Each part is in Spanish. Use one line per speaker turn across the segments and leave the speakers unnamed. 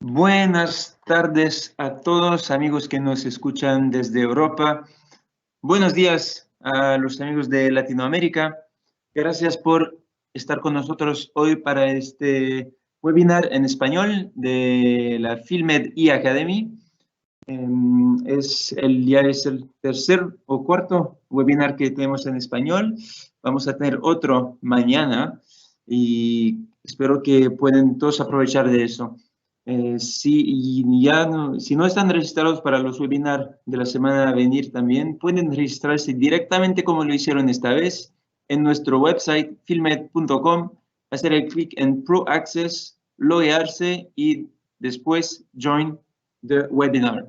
Buenas tardes a todos, amigos que nos escuchan desde Europa. Buenos días a los amigos de Latinoamérica. Gracias por estar con nosotros hoy para este webinar en español de la Filmed Academy. Ya es el tercer o cuarto webinar que tenemos en español. Vamos a tener otro mañana y espero que puedan todos aprovechar de eso. Si no están registrados para los webinars de la semana a venir también, pueden registrarse directamente como lo hicieron esta vez en nuestro website filmed.com, hacer el clic en Pro Access, loguearse y después Join the Webinar.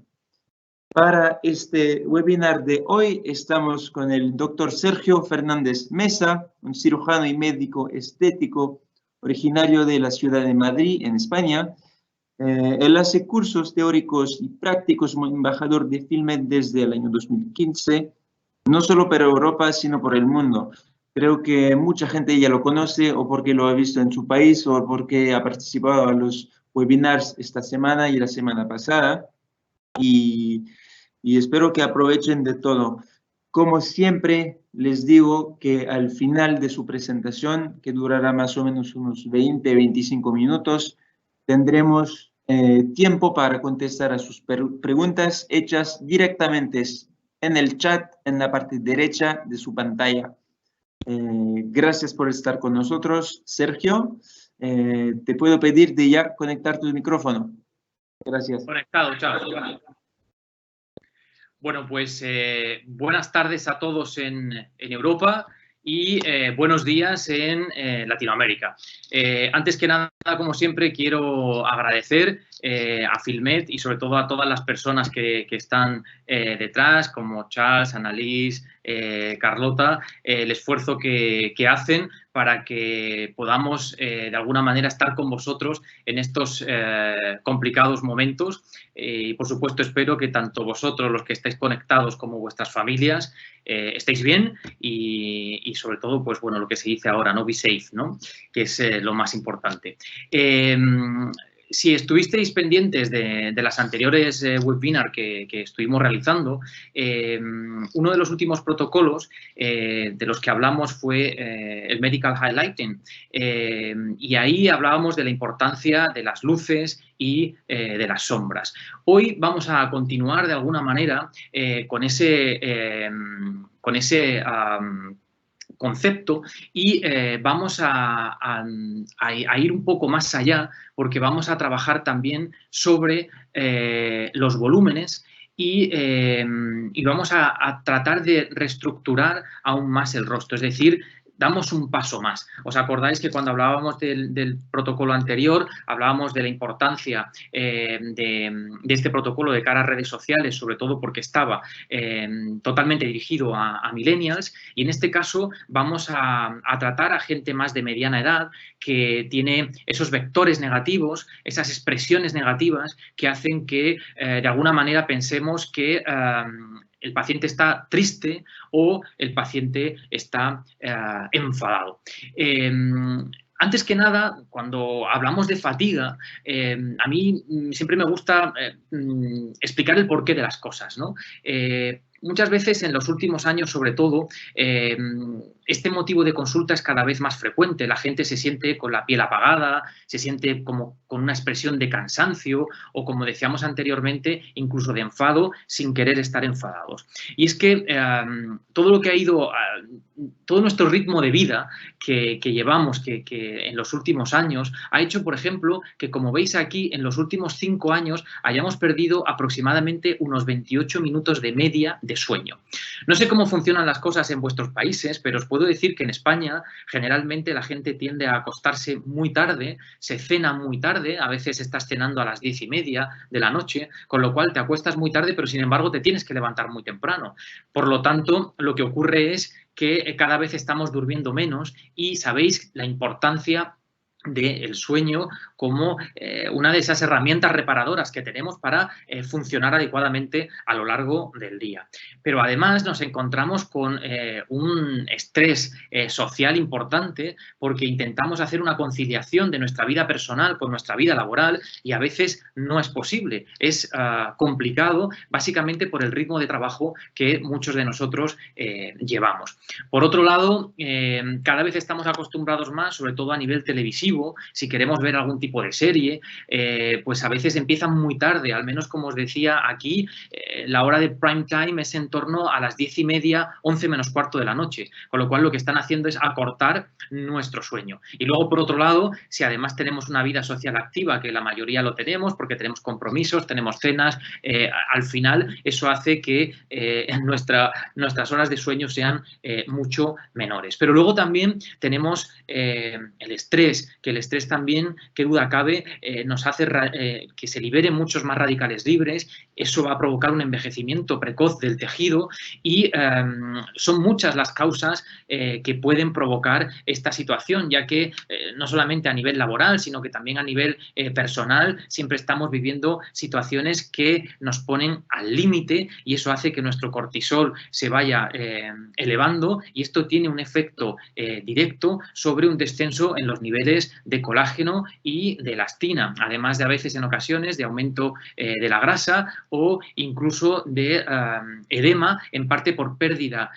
Para este webinar de hoy estamos con el doctor Sergio Fernández Mesa, un cirujano y médico estético originario de la ciudad de Madrid, en España. Él hace cursos teóricos y prácticos como embajador de Filmed desde el año 2015, no solo para Europa, sino por el mundo. Creo que mucha gente ya lo conoce o porque lo ha visto en su país o porque ha participado a los webinars esta semana y la semana pasada. Y espero que aprovechen de todo. Como siempre, les digo que al final de su presentación, que durará más o menos unos 20-25 minutos, tendremos tiempo para contestar a sus preguntas hechas directamente en el chat en la parte derecha de su pantalla. Gracias por estar con nosotros. Sergio, te puedo pedir de ya conectar tu micrófono. Gracias.
Conectado, chao. Bueno, pues buenas tardes a todos en Europa y buenos días en Latinoamérica. Antes que nada, como siempre, quiero agradecer a Filmed y sobre todo a todas las personas que están detrás, como Charles, Annalise, Carlota, el esfuerzo que hacen para que podamos de alguna manera estar con vosotros en estos complicados momentos. Y por supuesto espero que tanto vosotros, los que estáis conectados, como vuestras familias, estéis bien y sobre todo, pues bueno, lo que se dice ahora, ¿no? Be safe, ¿no? Que es lo más importante. Si estuvisteis pendientes de las anteriores webinars que estuvimos realizando, uno de los últimos protocolos de los que hablamos fue el Medical Highlighting. Y ahí hablábamos de la importancia de las luces y de las sombras. Hoy vamos a continuar de alguna manera con ese concepto y vamos a ir un poco más allá porque vamos a trabajar también sobre los volúmenes y vamos a tratar de reestructurar aún más el rostro, es decir, damos un paso más. ¿Os acordáis que cuando hablábamos del protocolo anterior, hablábamos de la importancia de este protocolo de cara a redes sociales, sobre todo porque estaba totalmente dirigido a millennials, y en este caso vamos a tratar a gente más de mediana edad que tiene esos vectores negativos, esas expresiones negativas que hacen que de alguna manera pensemos que el paciente está triste o el paciente está enfadado. Antes que nada, cuando hablamos de fatiga, a mí siempre me gusta explicar el porqué de las cosas, ¿no? Muchas veces, en los últimos años, sobre todo, este motivo de consulta es cada vez más frecuente. La gente se siente con la piel apagada, se siente como con una expresión de cansancio o, como decíamos anteriormente, incluso de enfado sin querer estar enfadados. Y es que todo lo que ha ido, todo nuestro ritmo de vida que llevamos que en los últimos años ha hecho, por ejemplo, que, como veis aquí, en los últimos 5 años hayamos perdido aproximadamente unos 28 minutos de media de sueño. No sé cómo funcionan las cosas en vuestros países, pero os puedo decir que en España generalmente la gente tiende a acostarse muy tarde, se cena muy tarde, a veces estás cenando a las 10:30 de la noche, con lo cual te acuestas muy tarde, pero sin embargo te tienes que levantar muy temprano. Por lo tanto, lo que ocurre es que cada vez estamos durmiendo menos y sabéis la importancia del sueño como una de esas herramientas reparadoras que tenemos para funcionar adecuadamente a lo largo del día. Pero además nos encontramos con un estrés social importante porque intentamos hacer una conciliación de nuestra vida personal con nuestra vida laboral y a veces no es posible. Es complicado básicamente por el ritmo de trabajo que muchos de nosotros llevamos. Por otro lado, cada vez estamos acostumbrados más, sobre todo a nivel televisivo. Si queremos ver algún tipo de serie, pues a veces empiezan muy tarde, al menos como os decía aquí, la hora de prime time es en torno a las 10:30, 11 menos cuarto de la noche, con lo cual lo que están haciendo es acortar nuestro sueño. Y luego, por otro lado, si además tenemos una vida social activa, que la mayoría lo tenemos, porque tenemos compromisos, tenemos cenas, al final eso hace que nuestras horas de sueño sean mucho menores. Pero luego también tenemos el estrés, que el estrés también, qué duda cabe, nos hace que se liberen muchos más radicales libres. Eso va a provocar un envejecimiento precoz del tejido y son muchas las causas que pueden provocar esta situación, ya que no solamente a nivel laboral, sino que también a nivel personal siempre estamos viviendo situaciones que nos ponen al límite y eso hace que nuestro cortisol se vaya elevando y esto tiene un efecto directo sobre un descenso en los niveles de colágeno y de elastina, además de a veces en ocasiones de aumento de la grasa o incluso de edema, en parte por pérdida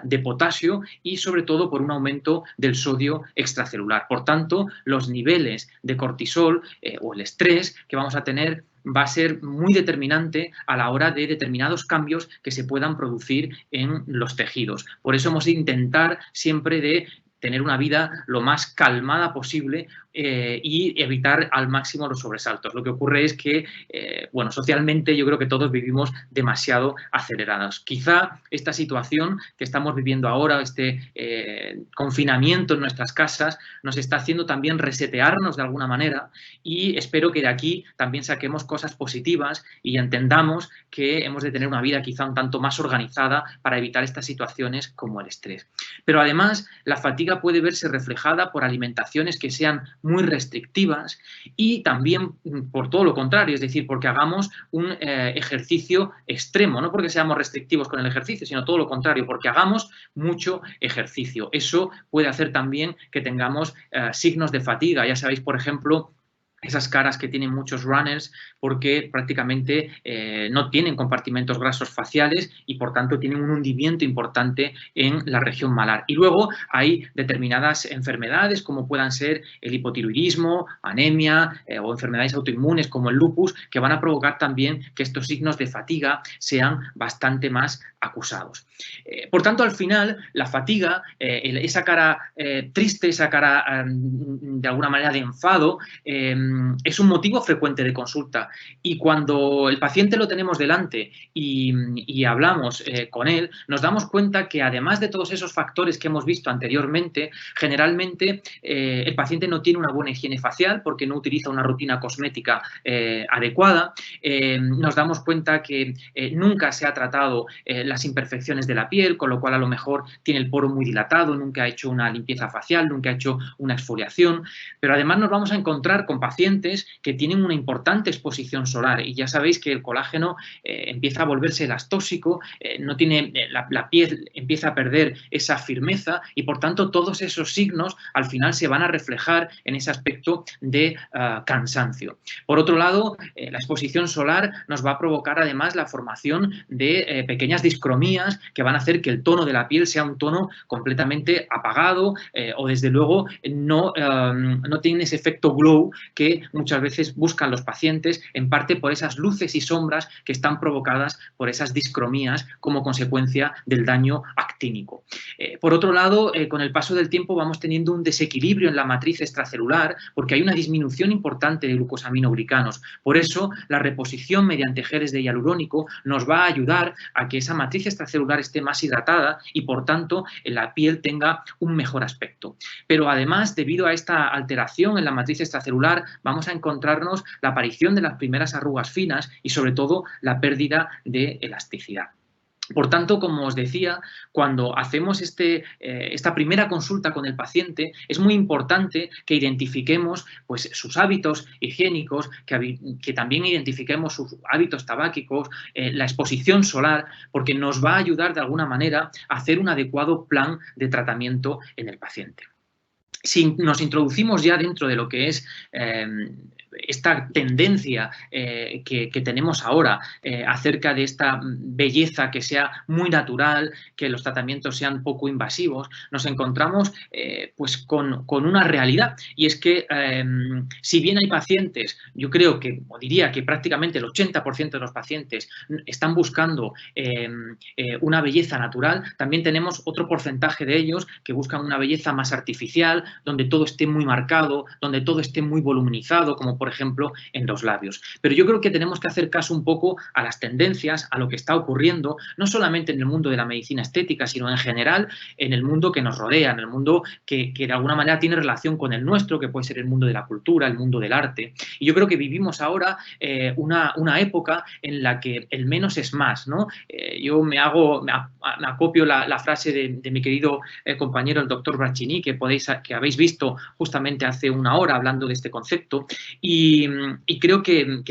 de potasio y sobre todo por un aumento del sodio extracelular. Por tanto, los niveles de cortisol o el estrés que vamos a tener va a ser muy determinante a la hora de determinados cambios que se puedan producir en los tejidos. Por eso hemos de intentar siempre de tener una vida lo más calmada posible y evitar al máximo los sobresaltos. Lo que ocurre es que, bueno, socialmente yo creo que todos vivimos demasiado acelerados. Quizá esta situación que estamos viviendo ahora, este confinamiento en nuestras casas, nos está haciendo también resetearnos de alguna manera y espero que de aquí también saquemos cosas positivas y entendamos que hemos de tener una vida quizá un tanto más organizada para evitar estas situaciones como el estrés. Pero además, la fatiga puede verse reflejada por alimentaciones que sean muy restrictivas y también por todo lo contrario, es decir, porque hagamos un ejercicio extremo, no porque seamos restrictivos con el ejercicio, sino todo lo contrario, porque hagamos mucho ejercicio. Eso puede hacer también que tengamos signos de fatiga. Ya sabéis, por ejemplo, esas caras que tienen muchos runners porque prácticamente no tienen compartimentos grasos faciales y por tanto tienen un hundimiento importante en la región malar. Y luego hay determinadas enfermedades como puedan ser el hipotiroidismo, anemia o enfermedades autoinmunes como el lupus que van a provocar también que estos signos de fatiga sean bastante más acusados. Por tanto, al final, la fatiga, esa cara triste, esa cara de alguna manera de enfado, es un motivo frecuente de consulta y cuando el paciente lo tenemos delante y hablamos con él, nos damos cuenta que además de todos esos factores que hemos visto anteriormente, generalmente el paciente no tiene una buena higiene facial porque no utiliza una rutina cosmética adecuada, nos damos cuenta que nunca se ha tratado las imperfecciones de la piel, con lo cual a lo mejor tiene el poro muy dilatado, nunca ha hecho una limpieza facial, nunca ha hecho una exfoliación, pero además nos vamos a encontrar con pacientes que tienen una importante exposición solar y ya sabéis que el colágeno empieza a volverse elastósico, no tiene, la piel empieza a perder esa firmeza y por tanto todos esos signos al final se van a reflejar en ese aspecto de cansancio. Por otro lado, la exposición solar nos va a provocar además la formación de pequeñas discromías que van a hacer que el tono de la piel sea un tono completamente apagado o desde luego no tiene ese efecto glow que muchas veces buscan los pacientes, en parte por esas luces y sombras que están provocadas por esas discromías como consecuencia del daño actínico. Por otro lado, con el paso del tiempo vamos teniendo un desequilibrio en la matriz extracelular porque hay una disminución importante de glucosaminoglicanos. Por eso, la reposición mediante geles de hialurónico nos va a ayudar a que esa matriz extracelular esté más hidratada y, por tanto, la piel tenga un mejor aspecto. Pero además, debido a esta alteración en la matriz extracelular, vamos a encontrarnos la aparición de las primeras arrugas finas y, sobre todo, la pérdida de elasticidad. Por tanto, como os decía, cuando hacemos esta primera consulta con el paciente, es muy importante que identifiquemos pues, sus hábitos higiénicos, que también identifiquemos sus hábitos tabáquicos, la exposición solar, porque nos va a ayudar de alguna manera a hacer un adecuado plan de tratamiento en el paciente. Si nos introducimos ya dentro de lo que es esta tendencia que tenemos ahora acerca de esta belleza que sea muy natural, que los tratamientos sean poco invasivos, nos encontramos pues con una realidad, y es que si bien hay pacientes, yo creo que, o diría que prácticamente el 80% de los pacientes están buscando una belleza natural, también tenemos otro porcentaje de ellos que buscan una belleza más artificial, donde todo esté muy marcado, donde todo esté muy voluminizado, como por ejemplo en los labios. Pero yo creo que tenemos que hacer caso un poco a las tendencias, a lo que está ocurriendo, no solamente en el mundo de la medicina estética, sino en general en el mundo que nos rodea, en el mundo que de alguna manera tiene relación con el nuestro, que puede ser el mundo de la cultura, el mundo del arte. Y yo creo que vivimos ahora una época en la que el menos es más, ¿no? Yo me acopio la frase de mi querido compañero, el doctor Bracchini, que habéis visto justamente hace una hora hablando de este concepto, y creo que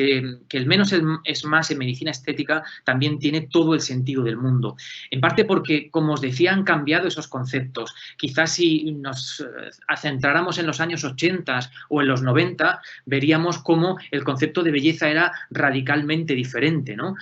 el menos es más en medicina estética también tiene todo el sentido del mundo. En parte porque, como os decía, han cambiado esos conceptos. Quizás si nos centráramos en los años 80 o en los 90, veríamos cómo el concepto de belleza era radicalmente diferente, ¿no?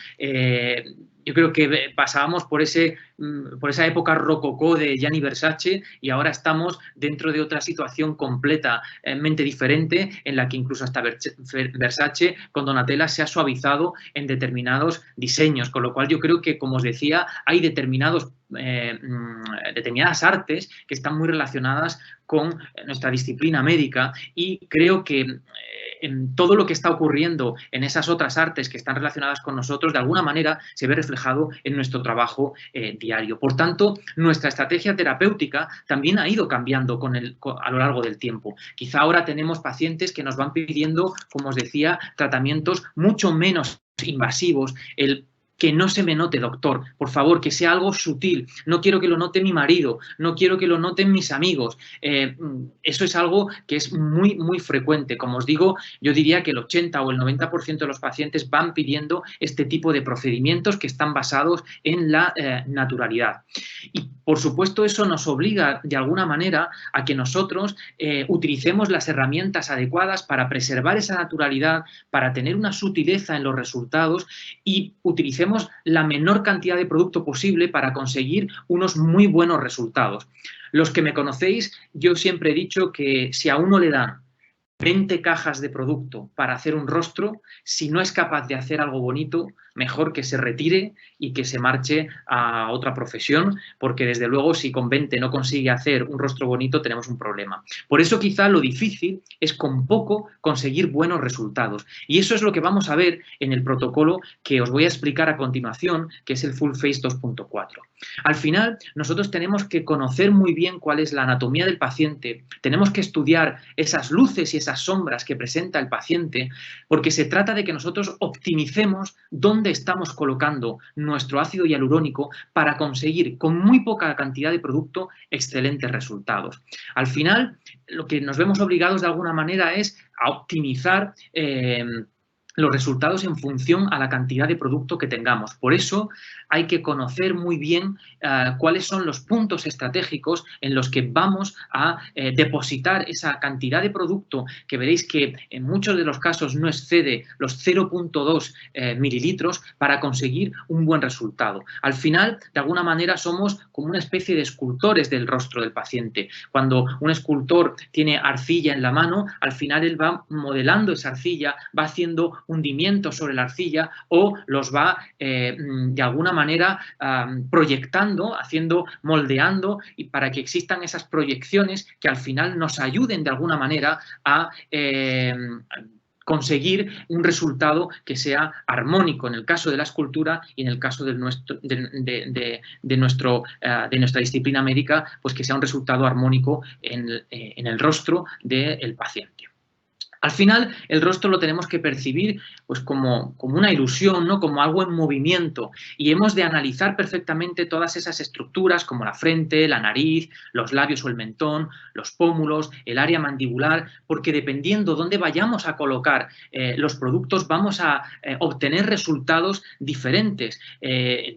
Yo creo que pasábamos por esa época rococó de Gianni Versace, y ahora estamos dentro de otra situación completamente diferente, en la que incluso hasta Versace con Donatella se ha suavizado en determinados diseños, con lo cual yo creo que, como os decía, hay determinadas artes que están muy relacionadas con nuestra disciplina médica, y creo que en todo lo que está ocurriendo en esas otras artes que están relacionadas con nosotros, de alguna manera se ve reflejado en nuestro trabajo diario. Por tanto, nuestra estrategia terapéutica también ha ido cambiando a lo largo del tiempo. Quizá ahora tenemos pacientes que nos van pidiendo, como os decía, tratamientos mucho menos invasivos. Que no se me note, doctor, por favor, que sea algo sutil. No quiero que lo note mi marido, no quiero que lo noten mis amigos. Eso es algo que es muy, muy frecuente. Como os digo, yo diría que el 80 o el 90% de los pacientes van pidiendo este tipo de procedimientos que están basados en la naturalidad. Y, por supuesto, eso nos obliga, de alguna manera, a que nosotros utilicemos las herramientas adecuadas para preservar esa naturalidad, para tener una sutileza en los resultados, y utilicemos la menor cantidad de producto posible para conseguir unos muy buenos resultados. Los que me conocéis, yo siempre he dicho que si a uno le dan 20 cajas de producto para hacer un rostro, si no es capaz de hacer algo bonito, mejor que se retire y que se marche a otra profesión, porque desde luego si con 20 no consigue hacer un rostro bonito, tenemos un problema. Por eso quizá lo difícil es con poco conseguir buenos resultados, y eso es lo que vamos a ver en el protocolo que os voy a explicar a continuación, que es el Full Face 2.4. Al final, nosotros tenemos que conocer muy bien cuál es la anatomía del paciente, tenemos que estudiar esas luces y esas sombras que presenta el paciente, porque se trata de que nosotros optimicemos dónde estamos colocando nuestro ácido hialurónico para conseguir con muy poca cantidad de producto excelentes resultados. Al final, lo que nos vemos obligados de alguna manera es a optimizar los resultados en función a la cantidad de producto que tengamos. Por eso hay que conocer muy bien cuáles son los puntos estratégicos en los que vamos a depositar esa cantidad de producto, que veréis que en muchos de los casos no excede los 0.2 mililitros, para conseguir un buen resultado. Al final, de alguna manera, somos como una especie de escultores del rostro del paciente. Cuando un escultor tiene arcilla en la mano, al final él va modelando esa arcilla, va haciendo hundimientos sobre la arcilla, o los va de alguna manera proyectando, moldeando, y para que existan esas proyecciones que al final nos ayuden de alguna manera a conseguir un resultado que sea armónico en el caso de la escultura, y en el caso de nuestra disciplina médica, pues que sea un resultado armónico en el rostro del paciente. Al final, el rostro lo tenemos que percibir pues, como una ilusión, ¿no? Como algo en movimiento, y hemos de analizar perfectamente todas esas estructuras como la frente, la nariz, los labios o el mentón, los pómulos, el área mandibular, porque dependiendo dónde vayamos a colocar los productos vamos a obtener resultados diferentes,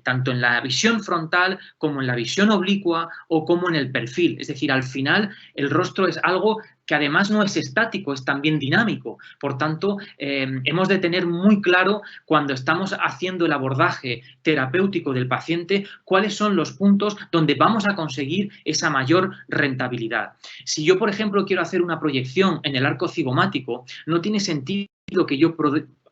tanto en la visión frontal como en la visión oblicua o como en el perfil. Es decir, al final el rostro es algo que además no es estático, es también dinámico. Por tanto, hemos de tener muy claro cuando estamos haciendo el abordaje terapéutico del paciente cuáles son los puntos donde vamos a conseguir esa mayor rentabilidad. Si yo, por ejemplo, quiero hacer una proyección en el arco cigomático, no tiene sentido que yo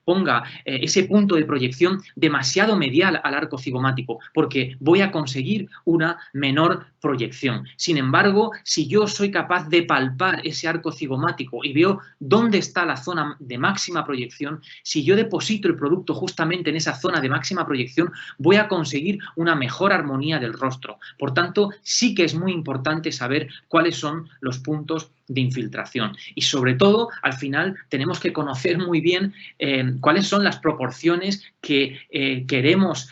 ponga ese punto de proyección demasiado medial al arco cigomático, porque voy a conseguir una menor proyección. Sin embargo, si yo soy capaz de palpar ese arco cigomático y veo dónde está la zona de máxima proyección, si yo deposito el producto justamente en esa zona de máxima proyección, voy a conseguir una mejor armonía del rostro. Por tanto, sí que es muy importante saber cuáles son los puntos de infiltración. Y sobre todo, al final, tenemos que conocer muy bien cuáles son las proporciones que queremos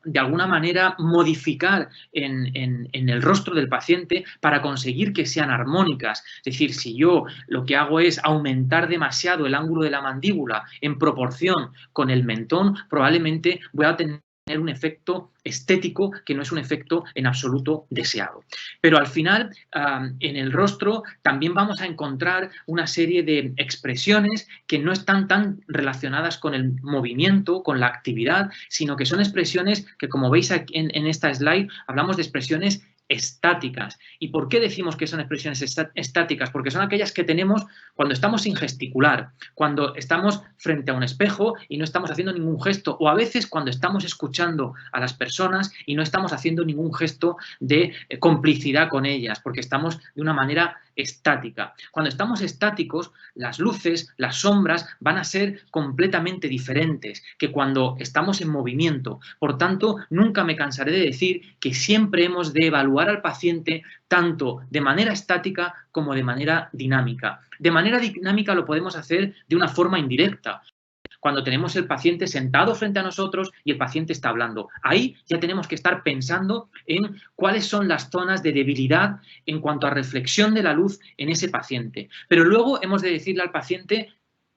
de alguna manera modificar en el rostro del paciente para conseguir que sean armónicas. Es decir, si yo lo que hago es aumentar demasiado el ángulo de la mandíbula en proporción con el mentón, probablemente voy a tener un efecto estético que no es un efecto en absoluto deseado. Pero al final, en el rostro también vamos a encontrar una serie de expresiones que no están tan relacionadas con el movimiento, con la actividad, sino que son expresiones que, como veis aquí en esta slide, hablamos de expresiones estáticas. ¿Y por qué decimos que son expresiones estáticas? Porque son aquellas que tenemos cuando estamos sin gesticular, cuando estamos frente a un espejo y no estamos haciendo ningún gesto, o a veces cuando estamos escuchando a las personas y no estamos haciendo ningún gesto de complicidad con ellas, porque estamos de una manera estática. Cuando estamos estáticos, las luces, las sombras van a ser completamente diferentes que cuando estamos en movimiento. Por tanto, nunca me cansaré de decir que siempre hemos de evaluar al paciente tanto de manera estática como de manera dinámica. De manera dinámica lo podemos hacer de una forma indirecta. Cuando tenemos el paciente sentado frente a nosotros y el paciente está hablando. Ahí ya tenemos que estar pensando en cuáles son las zonas de debilidad en cuanto a reflexión de la luz en ese paciente. Pero luego hemos de decirle al paciente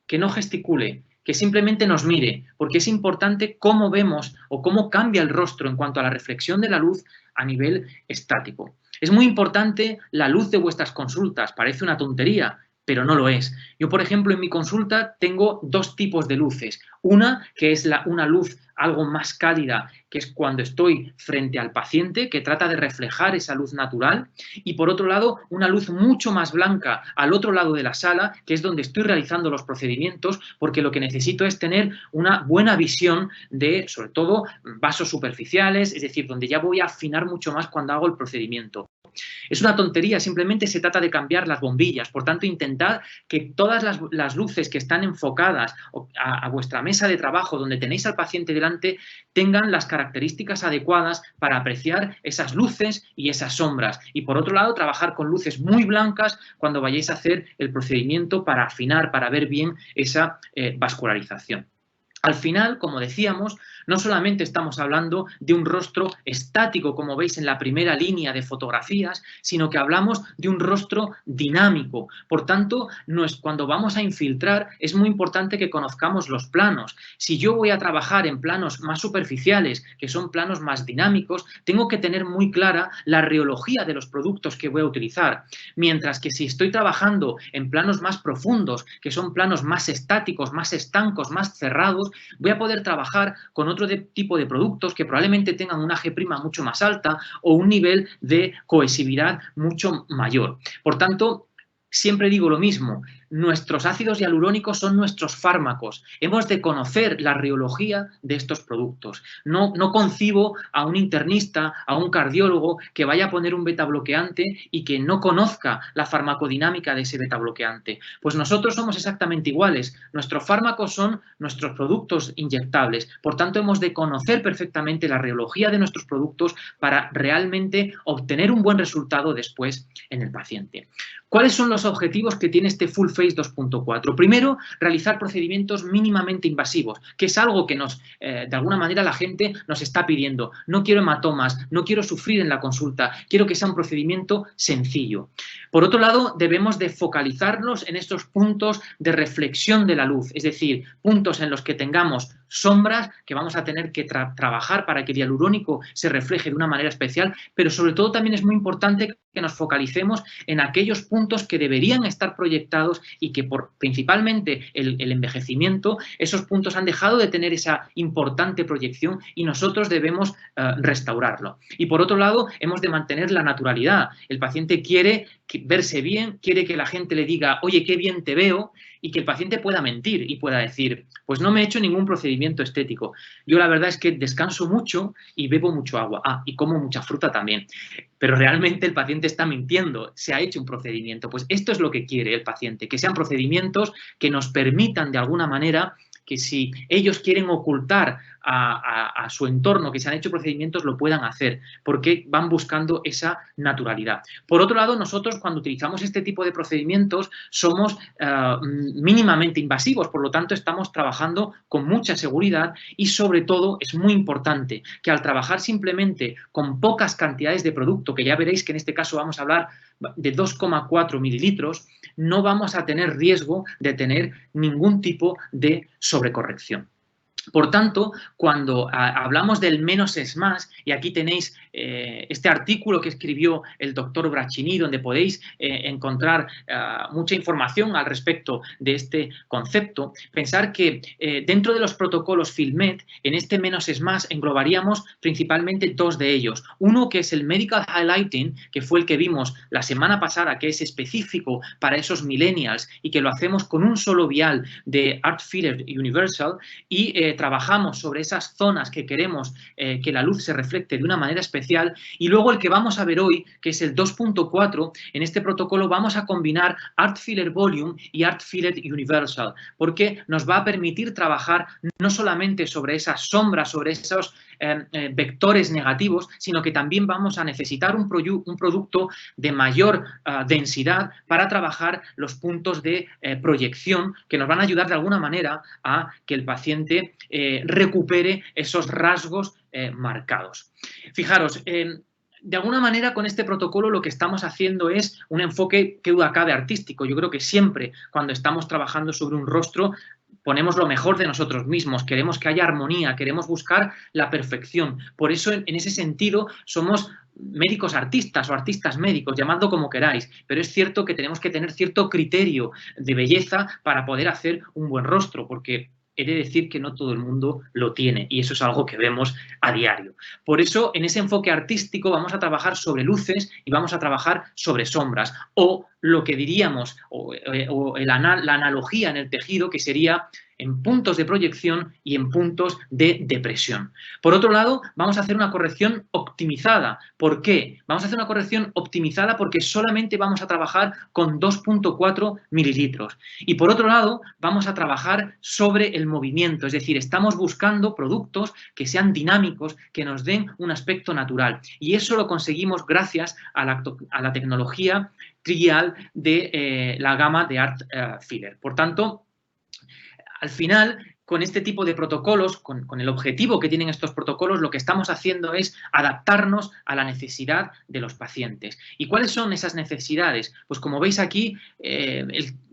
que no gesticule, que simplemente nos mire, porque es importante cómo vemos o cómo cambia el rostro en cuanto a la reflexión de la luz a nivel estático. Es muy importante la luz de vuestras consultas, parece una tontería, pero no lo es. Yo, por ejemplo, en mi consulta tengo dos tipos de luces. Una, que es una luz algo más cálida, que es cuando estoy frente al paciente, que trata de reflejar esa luz natural. Y por otro lado, una luz mucho más blanca al otro lado de la sala, que es donde estoy realizando los procedimientos, porque lo que necesito es tener una buena visión de, sobre todo, vasos superficiales, es decir, donde ya voy a afinar mucho más cuando hago el procedimiento. Es una tontería, simplemente se trata de cambiar las bombillas. Por tanto, intentad que todas las luces que están enfocadas a vuestra mesa de trabajo, donde tenéis al paciente delante, tengan las características adecuadas para apreciar esas luces y esas sombras. Y por otro lado, trabajar con luces muy blancas cuando vayáis a hacer el procedimiento para afinar, para ver bien esa vascularización. Al final, como decíamos, no solamente estamos hablando de un rostro estático, como veis en la primera línea de fotografías, sino que hablamos de un rostro dinámico. Por tanto, cuando vamos a infiltrar, es muy importante que conozcamos los planos. Si yo voy a trabajar en planos más superficiales, que son planos más dinámicos, tengo que tener muy clara la reología de los productos que voy a utilizar. Mientras que si estoy trabajando en planos más profundos, que son planos más estáticos, más estancos, más cerrados, voy a poder trabajar con otro tipo de productos que probablemente tengan una G' mucho más alta o un nivel de cohesividad mucho mayor. Por tanto, siempre digo lo mismo, nuestros ácidos hialurónicos son nuestros fármacos. Hemos de conocer la reología de estos productos. No concibo a un internista, a un cardiólogo que vaya a poner un betabloqueante y que no conozca la farmacodinámica de ese betabloqueante. Pues nosotros somos exactamente iguales. Nuestros fármacos son nuestros productos inyectables. Por tanto, hemos de conocer perfectamente la reología de nuestros productos para realmente obtener un buen resultado después en el paciente. ¿Cuáles son los objetivos que tiene este Full FACE 2.4. Primero, realizar procedimientos mínimamente invasivos, que es algo que de alguna manera la gente nos está pidiendo. No quiero hematomas, no quiero sufrir en la consulta, quiero que sea un procedimiento sencillo. Por otro lado, debemos de focalizarnos en estos puntos de reflexión de la luz, es decir, puntos en los que tengamos sombras que vamos a tener que trabajar para que el hialurónico se refleje de una manera especial, pero sobre todo también es muy importante que nos focalicemos en aquellos puntos que deberían estar proyectados y que por principalmente el envejecimiento, esos puntos han dejado de tener esa importante proyección y nosotros debemos restaurarlo. Y por otro lado, hemos de mantener la naturalidad. El paciente quiere verse bien, quiere que la gente le diga, oye, qué bien te veo, y que el paciente pueda mentir y pueda decir, pues no me he hecho ningún procedimiento estético. Yo la verdad es que descanso mucho y bebo mucho agua. Ah, y como mucha fruta también. Pero realmente el paciente está mintiendo, se ha hecho un procedimiento. Pues esto es lo que quiere el paciente, que sean procedimientos que nos permitan de alguna manera que si ellos quieren ocultar a su entorno que se han hecho procedimientos, lo puedan hacer, porque van buscando esa naturalidad. Por otro lado, nosotros cuando utilizamos este tipo de procedimientos somos mínimamente invasivos, por lo tanto estamos trabajando con mucha seguridad y sobre todo es muy importante que al trabajar simplemente con pocas cantidades de producto, que ya veréis que en este caso vamos a hablar de 2,4 mililitros, no vamos a tener riesgo de tener ningún tipo de sobrecorrección. Por tanto, cuando hablamos del menos es más, y aquí tenéis este artículo que escribió el doctor Bracchini, donde podéis encontrar mucha información al respecto de este concepto, pensar que dentro de los protocolos FILMED, en este menos es más, englobaríamos principalmente dos de ellos. Uno que es el Medical Highlighting, que fue el que vimos la semana pasada, que es específico para esos millennials y que lo hacemos con un solo vial de Art Filler Universal y trabajamos sobre esas zonas que queremos que la luz se refleje de una manera especial. Y luego el que vamos a ver hoy, que es el 2.4, en este protocolo vamos a combinar Art Filler Volume y Art Filler Universal, porque nos va a permitir trabajar no solamente sobre esas sombras, sobre esos vectores negativos, sino que también vamos a necesitar un producto de mayor densidad para trabajar los puntos de proyección que nos van a ayudar de alguna manera a que el paciente recupere esos rasgos marcados. Fijaros, de alguna manera con este protocolo lo que estamos haciendo es un enfoque que duda cabe artístico. Yo creo que siempre cuando estamos trabajando sobre un rostro ponemos lo mejor de nosotros mismos, queremos que haya armonía, queremos buscar la perfección. Por eso, en ese sentido, somos médicos artistas o artistas médicos, llamadlo como queráis, pero es cierto que tenemos que tener cierto criterio de belleza para poder hacer un buen rostro, porque he de decir que no todo el mundo lo tiene y eso es algo que vemos a diario. Por eso, en ese enfoque artístico vamos a trabajar sobre luces y vamos a trabajar sobre sombras o lo que diríamos, la analogía en el tejido, que sería en puntos de proyección y en puntos de depresión. Por otro lado, vamos a hacer una corrección optimizada. ¿Por qué? Vamos a hacer una corrección optimizada porque solamente vamos a trabajar con 2.4 mililitros. Y por otro lado, vamos a trabajar sobre el movimiento, es decir, estamos buscando productos que sean dinámicos, que nos den un aspecto natural. Y eso lo conseguimos gracias a la tecnología trial de la gama de Art Filler. Por tanto, al final, con este tipo de protocolos, con el objetivo que tienen estos protocolos, lo que estamos haciendo es adaptarnos a la necesidad de los pacientes. ¿Y cuáles son esas necesidades? Pues como veis aquí,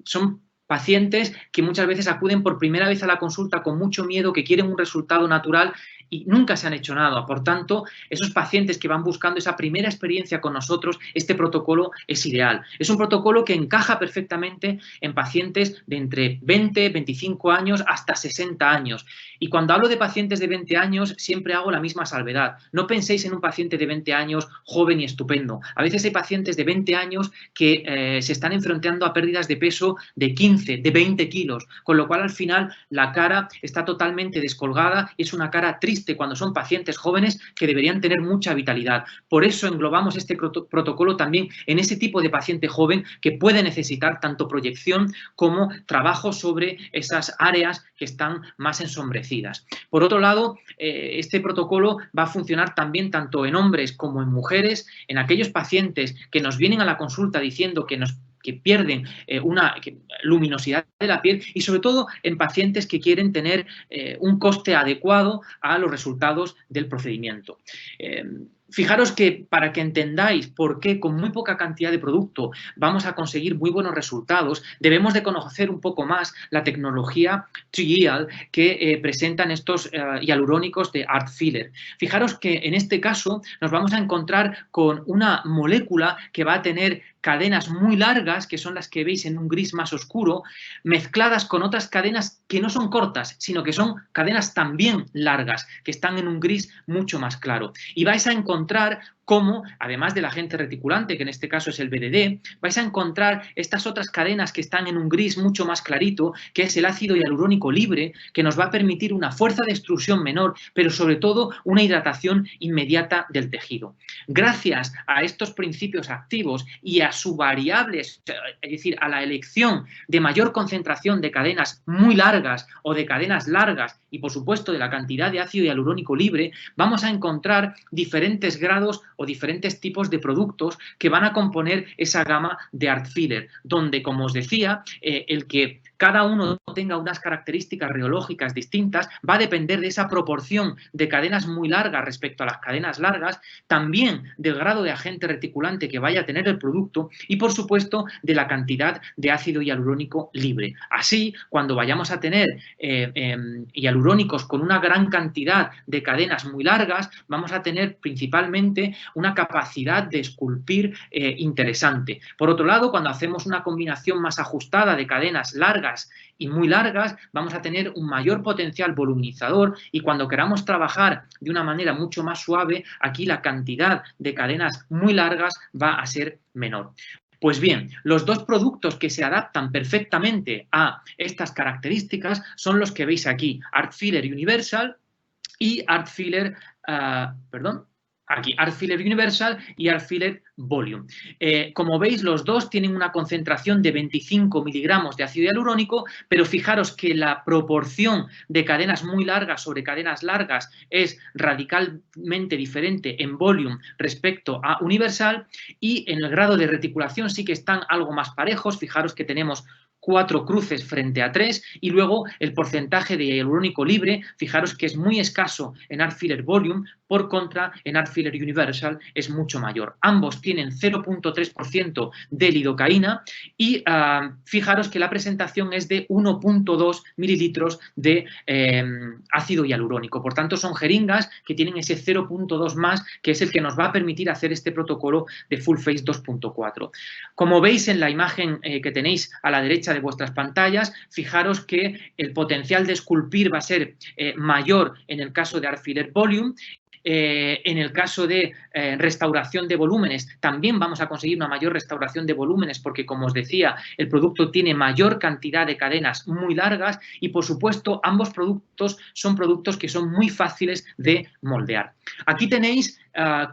son pacientes que muchas veces acuden por primera vez a la consulta con mucho miedo, que quieren un resultado natural y nunca se han hecho nada. Por tanto, esos pacientes que van buscando esa primera experiencia con nosotros, este protocolo es ideal. Es un protocolo que encaja perfectamente en pacientes de entre 20, 25 años hasta 60 años. Y cuando hablo de pacientes de 20 años, siempre hago la misma salvedad. No penséis en un paciente de 20 años joven y estupendo. A veces hay pacientes de 20 años que se están enfrentando a pérdidas de peso de 15, de 20 kilos, con lo cual al final la cara está totalmente descolgada, es una cara triste cuando son pacientes jóvenes que deberían tener mucha vitalidad. Por eso englobamos este protocolo también en ese tipo de paciente joven que puede necesitar tanto proyección como trabajo sobre esas áreas que están más ensombrecidas. Por otro lado, este protocolo va a funcionar también tanto en hombres como en mujeres, en aquellos pacientes que nos vienen a la consulta diciendo que que pierden una luminosidad de la piel y sobre todo en pacientes que quieren tener un coste adecuado a los resultados del procedimiento. Fijaros que para que entendáis por qué con muy poca cantidad de producto vamos a conseguir muy buenos resultados, debemos de conocer un poco más la tecnología trial que presentan estos hialurónicos de Art Filler. Fijaros que en este caso nos vamos a encontrar con una molécula que va a tener cadenas muy largas, que son las que veis en un gris más oscuro, mezcladas con otras cadenas que no son cortas, sino que son cadenas también largas, que están en un gris mucho más claro. Y vais a encontrar cómo, además del agente reticulante, que en este caso es el BDD, vais a encontrar estas otras cadenas que están en un gris mucho más clarito, que es el ácido hialurónico libre, que nos va a permitir una fuerza de extrusión menor, pero sobre todo una hidratación inmediata del tejido. Gracias a estos principios activos y a su variable, es decir, a la elección de mayor concentración de cadenas muy largas o de cadenas largas y, por supuesto, de la cantidad de ácido hialurónico libre, vamos a encontrar diferentes grados o diferentes tipos de productos que van a componer esa gama de Art Filler, donde, como os decía, el que cada uno tenga unas características rheológicas distintas va a depender de esa proporción de cadenas muy largas respecto a las cadenas largas, también del grado de agente reticulante que vaya a tener el producto y, por supuesto, de la cantidad de ácido hialurónico libre. Así, cuando vayamos a tener hialurónicos con una gran cantidad de cadenas muy largas, vamos a tener principalmente una capacidad de esculpir interesante. Por otro lado, cuando hacemos una combinación más ajustada de cadenas largas y muy largas, vamos a tener un mayor potencial voluminizador y cuando queramos trabajar de una manera mucho más suave, aquí la cantidad de cadenas muy largas va a ser menor. Pues bien, los dos productos que se adaptan perfectamente a estas características son los que veis aquí, Art Filler Universal y Art Filler, aquí, Art Filler Universal y Art Filler Volume. Como veis, los dos tienen una concentración de 25 miligramos de ácido hialurónico, pero fijaros que la proporción de cadenas muy largas sobre cadenas largas es radicalmente diferente en Volume respecto a Universal y en el grado de reticulación sí que están algo más parejos. Fijaros que tenemos 4 cruces frente a 3 y luego el porcentaje de hialurónico libre, fijaros que es muy escaso en Art Filler Volume, por contra en Art Filler Universal es mucho mayor. Ambos tienen 0,3% de lidocaína y fijaros que la presentación es de 1,2 mililitros de ácido hialurónico. Por tanto, son jeringas que tienen ese 0,2 más, que es el que nos va a permitir hacer este protocolo de Full Face 2.4. Como veis en la imagen que tenéis a la derecha de vuestras pantallas, fijaros que el potencial de esculpir va a ser mayor en el caso de Art Filler Volume. En el caso de restauración de volúmenes, también vamos a conseguir una mayor restauración de volúmenes porque, como os decía, el producto tiene mayor cantidad de cadenas muy largas y, por supuesto, ambos productos son productos que son muy fáciles de moldear. Aquí tenéis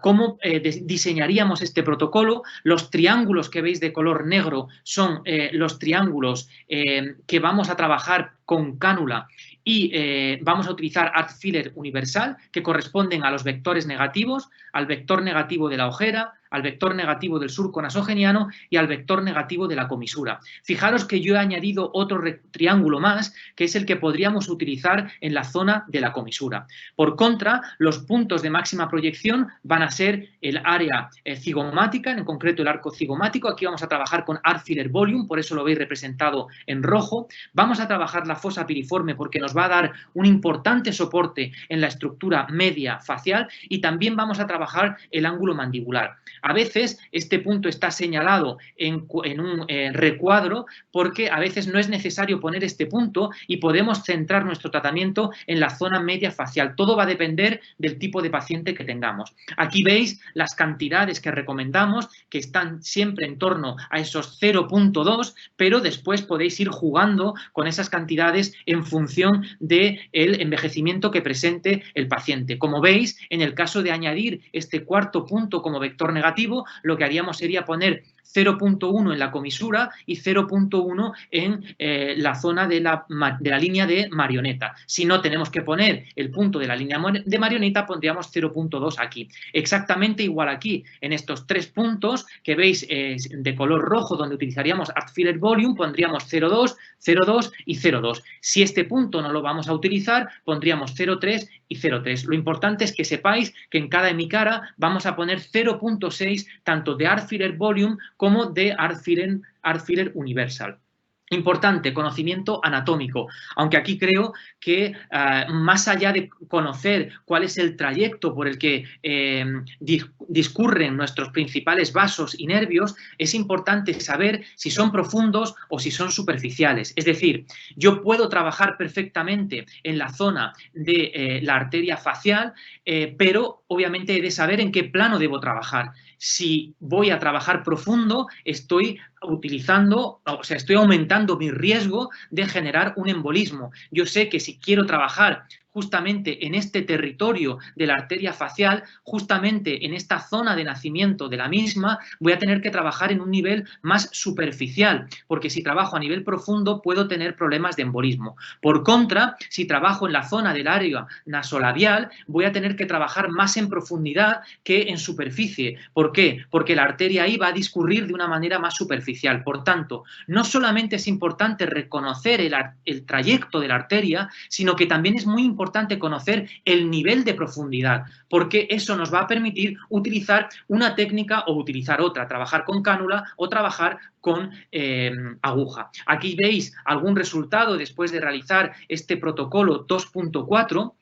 cómo diseñaríamos este protocolo. Los triángulos que veis de color negro son los triángulos que vamos a trabajar con cánula y vamos a utilizar Art Filler Universal, que corresponden a los vectores negativos, al vector negativo de la ojera, al vector negativo del surco nasogeniano y al vector negativo de la comisura. Fijaros que yo he añadido otro triángulo más, que es el que podríamos utilizar en la zona de la comisura. Por contra, los puntos de máxima proyección van a ser el área cigomática, en concreto el arco cigomático. Aquí vamos a trabajar con Art Filler Volume, por eso lo veis representado en rojo. Vamos a trabajar la fosa piriforme porque nos va a dar un importante soporte en la estructura media facial y también vamos a trabajar el ángulo mandibular. A veces este punto está señalado en un recuadro porque a veces no es necesario poner este punto y podemos centrar nuestro tratamiento en la zona media facial. Todo va a depender del tipo de paciente que tengamos. Aquí veis las cantidades que recomendamos, que están siempre en torno a esos 0,2, pero después podéis ir jugando con esas cantidades en función del envejecimiento que presente el paciente. Como veis, en el caso de añadir este cuarto punto como vector negativo, negativo, lo que haríamos sería poner 0.1 en la comisura y 0.1 en la zona de la línea de marioneta. Si no tenemos que poner el punto de la línea de marioneta, pondríamos 0.2 aquí. Exactamente igual aquí, en estos 3 puntos que veis de color rojo, donde utilizaríamos Art Filler Volume, pondríamos 0.2, 0.2 y 0.2. Si este punto no lo vamos a utilizar, pondríamos 0.3 y 0.3. Lo importante es que sepáis que en cada hemicara vamos a poner 0.6 tanto de Art Filler Volume como de Art Filler Universal. Importante, conocimiento anatómico, aunque aquí creo que más allá de conocer cuál es el trayecto por el que discurren nuestros principales vasos y nervios, es importante saber si son profundos o si son superficiales. Es decir, yo puedo trabajar perfectamente en la zona de la arteria facial, pero obviamente he de saber en qué plano debo trabajar. Si voy a trabajar profundo, estoy aumentando mi riesgo de generar un embolismo. Yo sé que si quiero trabajar justamente en este territorio de la arteria facial, justamente en esta zona de nacimiento de la misma, voy a tener que trabajar en un nivel más superficial, porque si trabajo a nivel profundo puedo tener problemas de embolismo. Por contra, si trabajo en la zona del área nasolabial, voy a tener que trabajar más en profundidad que en superficie. ¿Por qué? Porque la arteria ahí va a discurrir de una manera más superficial. Por tanto, no solamente es importante reconocer el trayecto de la arteria, sino que también es muy importante conocer el nivel de profundidad, porque eso nos va a permitir utilizar una técnica o utilizar otra, trabajar con cánula o trabajar con aguja. Aquí veis algún resultado después de realizar este protocolo 2.4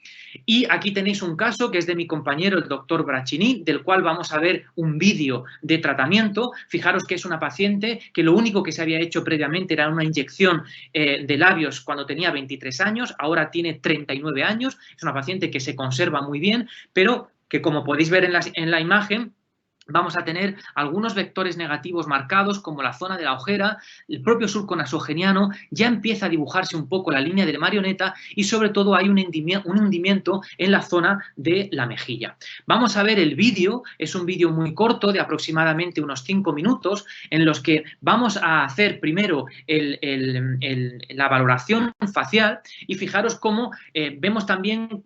y aquí tenéis un caso que es de mi compañero, el doctor Bracchini, del cual vamos a ver un vídeo de tratamiento. Fijaros que es una paciente que lo único que se había hecho previamente era una inyección de labios cuando tenía 23 años, ahora tiene 39 años, es una paciente que se conserva muy bien, pero que como podéis ver en la imagen, vamos a tener algunos vectores negativos marcados como la zona de la ojera, el propio surco nasogeniano, ya empieza a dibujarse un poco la línea de la marioneta y sobre todo hay un hundimiento en la zona de la mejilla. Vamos a ver el vídeo, es un vídeo muy corto de aproximadamente unos 5 minutos en los que vamos a hacer primero la valoración facial y fijaros cómo vemos también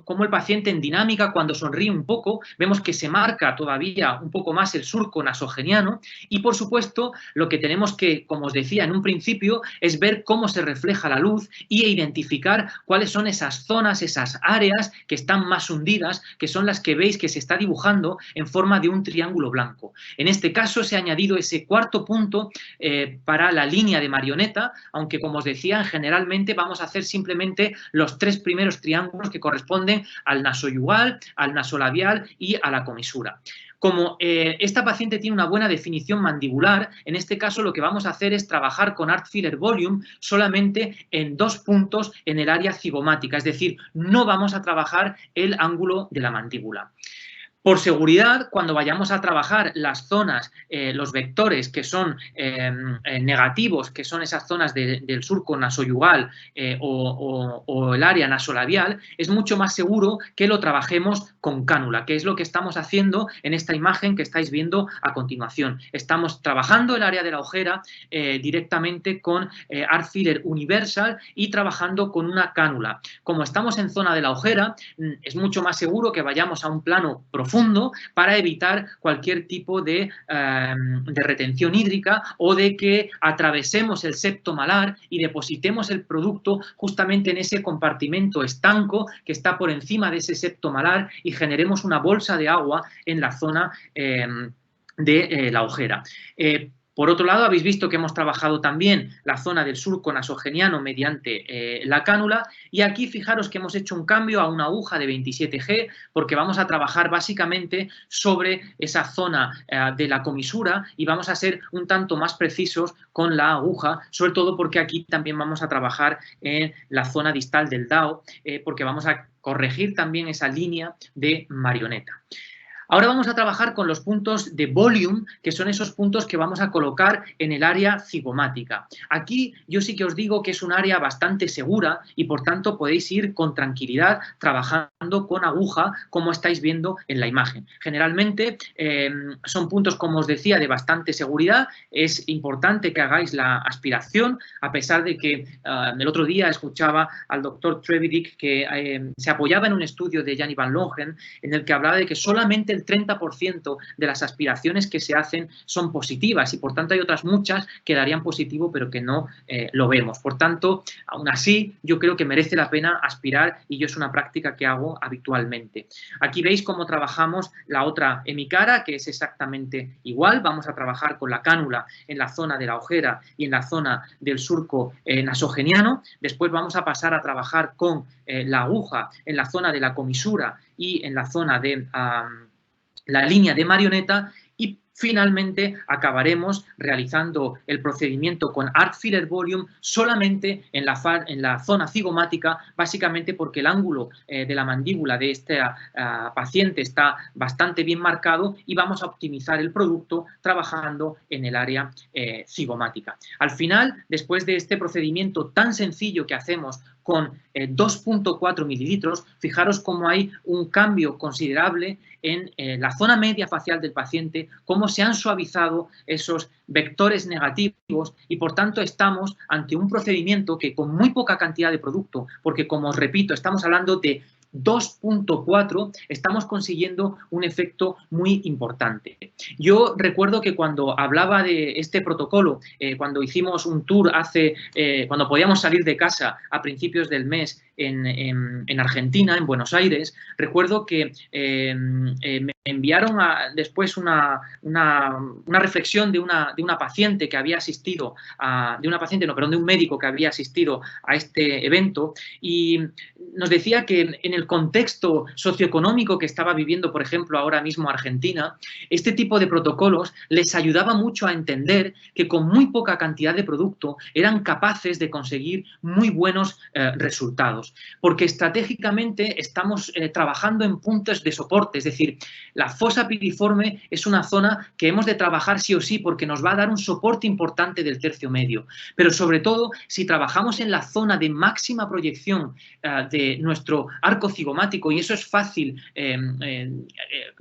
cómo el paciente en dinámica, cuando sonríe un poco, vemos que se marca todavía un poco más el surco nasogeniano y, por supuesto, lo que tenemos que, como os decía en un principio, es ver cómo se refleja la luz e identificar cuáles son esas zonas, esas áreas que están más hundidas, que son las que veis que se está dibujando en forma de un triángulo blanco. En este caso se ha añadido ese cuarto punto para la línea de marioneta, aunque, como os decía, generalmente vamos a hacer simplemente los 3 primeros triángulos que corresponden al nasoyugal, al nasolabial y a la comisura. Como esta paciente tiene una buena definición mandibular, en este caso lo que vamos a hacer es trabajar con Art Filler Volume solamente en 2 puntos en el área cigomática, es decir, no vamos a trabajar el ángulo de la mandíbula. Por seguridad, cuando vayamos a trabajar las zonas, los vectores que son negativos, que son esas zonas del surco nasoyugal o el área nasolabial, es mucho más seguro que lo trabajemos con cánula, que es lo que estamos haciendo en esta imagen que estáis viendo a continuación. Estamos trabajando el área de la ojera directamente con Art Filler Universal y trabajando con una cánula. Como estamos en zona de la ojera, es mucho más seguro que vayamos a un plano profundo para evitar cualquier tipo de retención hídrica o de que atravesemos el septo malar y depositemos el producto justamente en ese compartimento estanco que está por encima de ese septo malar y generemos una bolsa de agua en la zona de la ojera. Por otro lado, habéis visto que hemos trabajado también la zona del surco nasogeniano mediante la cánula y aquí fijaros que hemos hecho un cambio a una aguja de 27G porque vamos a trabajar básicamente sobre esa zona de la comisura y vamos a ser un tanto más precisos con la aguja, sobre todo porque aquí también vamos a trabajar en la zona distal del DAO porque vamos a corregir también esa línea de marioneta. Ahora vamos a trabajar con los puntos de volume, que son esos puntos que vamos a colocar en el área cigomática. Aquí yo sí que os digo que es un área bastante segura y por tanto podéis ir con tranquilidad trabajando con aguja, como estáis viendo en la imagen. Generalmente son puntos, como os decía, de bastante seguridad. Es importante que hagáis la aspiración, a pesar de que el otro día escuchaba al doctor Trevidick que se apoyaba en un estudio de Gianni Van Longen en el que hablaba de que solamente el 30% de las aspiraciones que se hacen son positivas y por tanto hay otras muchas que darían positivo pero que no lo vemos. Por tanto, aún así, yo creo que merece la pena aspirar y yo es una práctica que hago habitualmente. Aquí veis cómo trabajamos la otra hemicara, que es exactamente igual. Vamos a trabajar con la cánula en la zona de la ojera y en la zona del surco nasogeniano. Después vamos a pasar a trabajar con la aguja en la zona de la comisura y en la zona de la línea de marioneta y finalmente acabaremos realizando el procedimiento con Arc Filler Volume solamente en la zona cigomática, básicamente porque el ángulo de la mandíbula de esta paciente está bastante bien marcado y vamos a optimizar el producto trabajando en el área cigomática. Al final, después de este procedimiento tan sencillo que hacemos con 2.4 mililitros, fijaros cómo hay un cambio considerable en la zona media facial del paciente, cómo se han suavizado esos vectores negativos y por tanto estamos ante un procedimiento que con muy poca cantidad de producto, porque como os repito, estamos hablando de 2.4, estamos consiguiendo un efecto muy importante. Yo recuerdo que cuando hablaba de este protocolo, cuando hicimos un tour cuando podíamos salir de casa a principios del mes en Argentina, en Buenos Aires, recuerdo que me enviaron después una reflexión de una paciente que había asistido, de un médico que había asistido a este evento y nos decía que en el contexto socioeconómico que estaba viviendo, por ejemplo, ahora mismo Argentina, este tipo de protocolos les ayudaba mucho a entender que con muy poca cantidad de producto eran capaces de conseguir muy buenos resultados, porque estratégicamente estamos trabajando en puntos de soporte, es decir, la fosa piriforme es una zona que hemos de trabajar sí o sí porque nos va a dar un soporte importante del tercio medio, pero sobre todo si trabajamos en la zona de máxima proyección de nuestro arco cigomático, y eso es fácil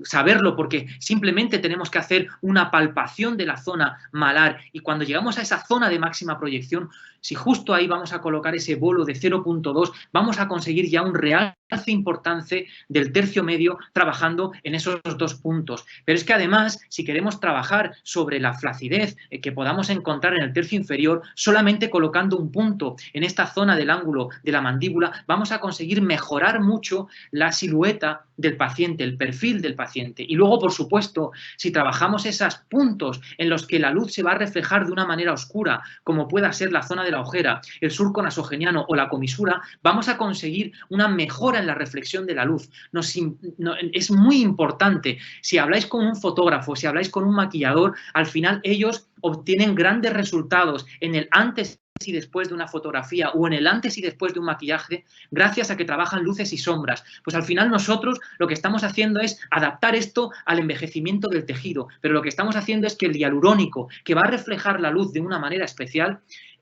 saberlo porque simplemente tenemos que hacer una palpación de la zona malar y cuando llegamos a esa zona de máxima proyección, si justo ahí vamos a colocar ese bolo de 0.2, vamos a conseguir ya un realce importante del tercio medio trabajando en esos dos puntos. Pero es que además, si queremos trabajar sobre la flacidez que podamos encontrar en el tercio inferior, solamente colocando un punto en esta zona del ángulo de la mandíbula, vamos a conseguir mejorar mucho la silueta del paciente, el perfil del paciente. Y luego, por supuesto, si trabajamos esos puntos en los que la luz se va a reflejar de una manera oscura, como pueda ser la zona de la ojera, el surco nasogeniano o la comisura, vamos a conseguir una mejora en la reflexión de la luz. Es muy importante. Si habláis con un fotógrafo, si habláis con un maquillador, al final ellos obtienen grandes resultados en el antes y después de una fotografía o en el antes y después de un maquillaje gracias a que trabajan luces y sombras. Pues al final nosotros lo que estamos haciendo es adaptar esto al envejecimiento del tejido, pero lo que estamos haciendo es que el hialurónico, que va a reflejar la luz de una manera especial,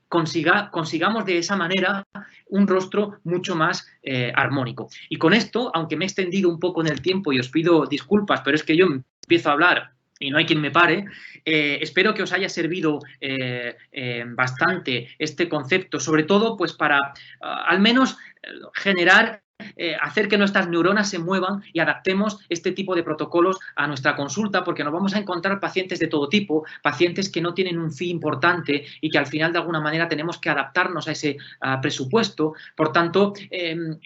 consigamos de esa manera un rostro mucho más armónico. Y con esto, aunque me he extendido un poco en el tiempo y os pido disculpas, pero es que yo empiezo a hablar y no hay quien me pare, espero que os haya servido bastante este concepto, sobre todo pues para al menos generar hacer que nuestras neuronas se muevan y adaptemos este tipo de protocolos a nuestra consulta, porque nos vamos a encontrar pacientes de todo tipo, pacientes que no tienen un fee importante y que al final de alguna manera tenemos que adaptarnos a ese presupuesto. Por tanto,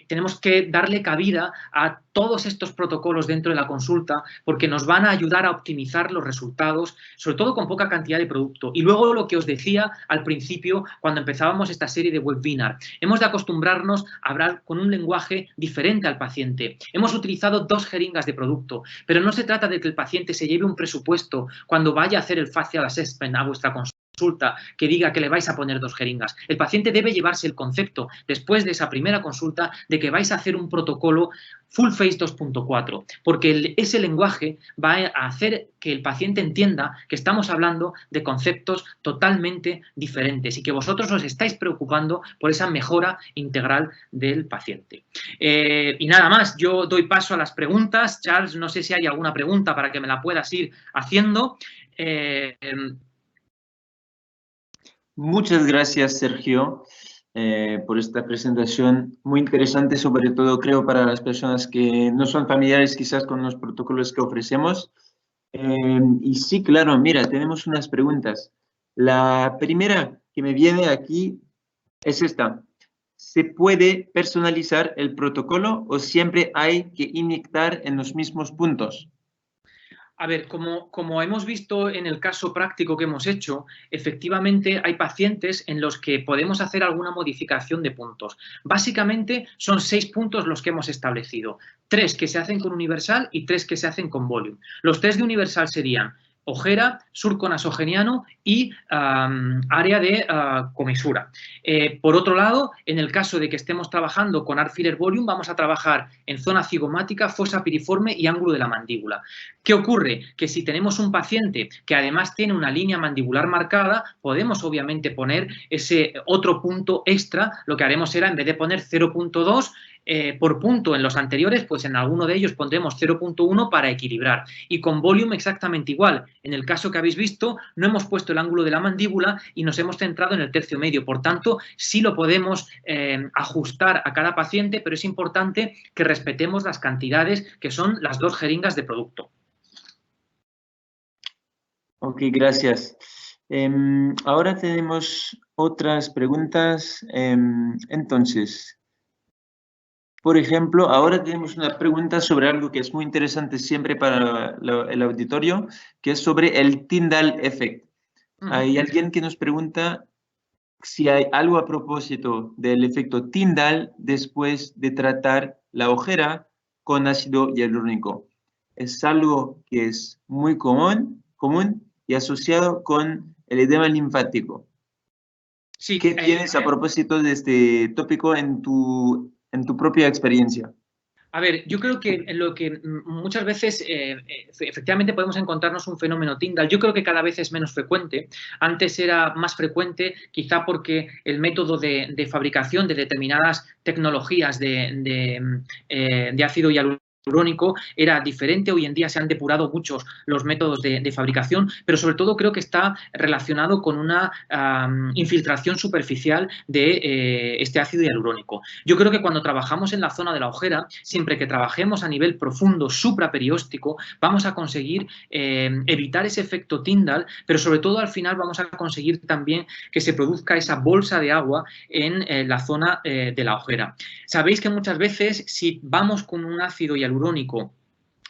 tenemos que darle cabida a todos estos protocolos dentro de la consulta porque nos van a ayudar a optimizar los resultados, sobre todo con poca cantidad de producto. Y luego lo que os decía al principio cuando empezábamos esta serie de webinar, hemos de acostumbrarnos a hablar con un lenguaje diferente al paciente. Hemos utilizado 2 jeringas de producto, pero no se trata de que el paciente se lleve un presupuesto cuando vaya a hacer el facial assessment a vuestra consulta. consulta que diga que le vais a poner 2 jeringas. El paciente debe llevarse el concepto, después de esa primera consulta, de que vais a hacer un protocolo Full Face 2.4, porque ese lenguaje va a hacer que el paciente entienda que estamos hablando de conceptos totalmente diferentes y que vosotros os estáis preocupando por esa mejora integral del paciente. Y nada más, yo doy paso a las preguntas. Charles, no sé si hay alguna pregunta para que me la puedas ir haciendo.
Muchas gracias, Sergio, por esta presentación muy interesante, sobre todo creo para las personas que no son familiares quizás con los protocolos que ofrecemos. Y sí, claro, mira, tenemos unas preguntas. La primera que me viene aquí es esta. ¿Se puede personalizar el protocolo o siempre hay que inyectar en los mismos puntos?
A ver, como hemos visto en el caso práctico que hemos hecho, efectivamente hay pacientes en los que podemos hacer alguna modificación de puntos. Básicamente son 6 puntos los que hemos establecido. 3 que se hacen con universal y 3 que se hacen con volume. Los 3 de universal serían ojera, surco nasogeniano y área de comisura. Por otro lado, en el caso de que estemos trabajando con Art Filler Volume, vamos a trabajar en zona cigomática, fosa piriforme y ángulo de la mandíbula. ¿Qué ocurre? Que si tenemos un paciente que además tiene una línea mandibular marcada, podemos obviamente poner ese otro punto extra. Lo que haremos será, en vez de poner 0.2 por punto en los anteriores, pues en alguno de ellos pondremos 0.1 para equilibrar. Y con volume exactamente igual. En el caso que habéis visto, no hemos puesto el ángulo de la mandíbula y nos hemos centrado en el tercio medio. Por tanto, sí lo podemos ajustar a cada paciente, pero es importante que respetemos las cantidades que son las 2 jeringas de producto.
Ok, gracias. Ahora tenemos otras preguntas. Entonces, por ejemplo, ahora tenemos una pregunta sobre algo que es muy interesante siempre para el auditorio, que es sobre el Tyndall Effect. Hay alguien que nos pregunta si hay algo a propósito del efecto Tyndall después de tratar la ojera con ácido hialurónico. Es algo que es muy común y asociado con el edema linfático.
Sí,
¿Qué tienes a propósito de este tópico en tu propia experiencia?
A ver, yo creo que en lo que muchas veces efectivamente podemos encontrarnos un fenómeno Tyndall. Yo creo que cada vez es menos frecuente. Antes era más frecuente, quizá porque el método de fabricación de determinadas tecnologías de ácido hialurónico era diferente. Hoy en día se han depurado muchos los métodos de fabricación, pero sobre todo creo que está relacionado con una infiltración superficial de este ácido hialurónico. Yo creo que cuando trabajamos en la zona de la ojera, siempre que trabajemos a nivel profundo supraperióstico, vamos a conseguir evitar ese efecto Tyndall, pero sobre todo al final vamos a conseguir también que se produzca esa bolsa de agua en la zona de la ojera. Sabéis que muchas veces si vamos con un ácido hialurónico,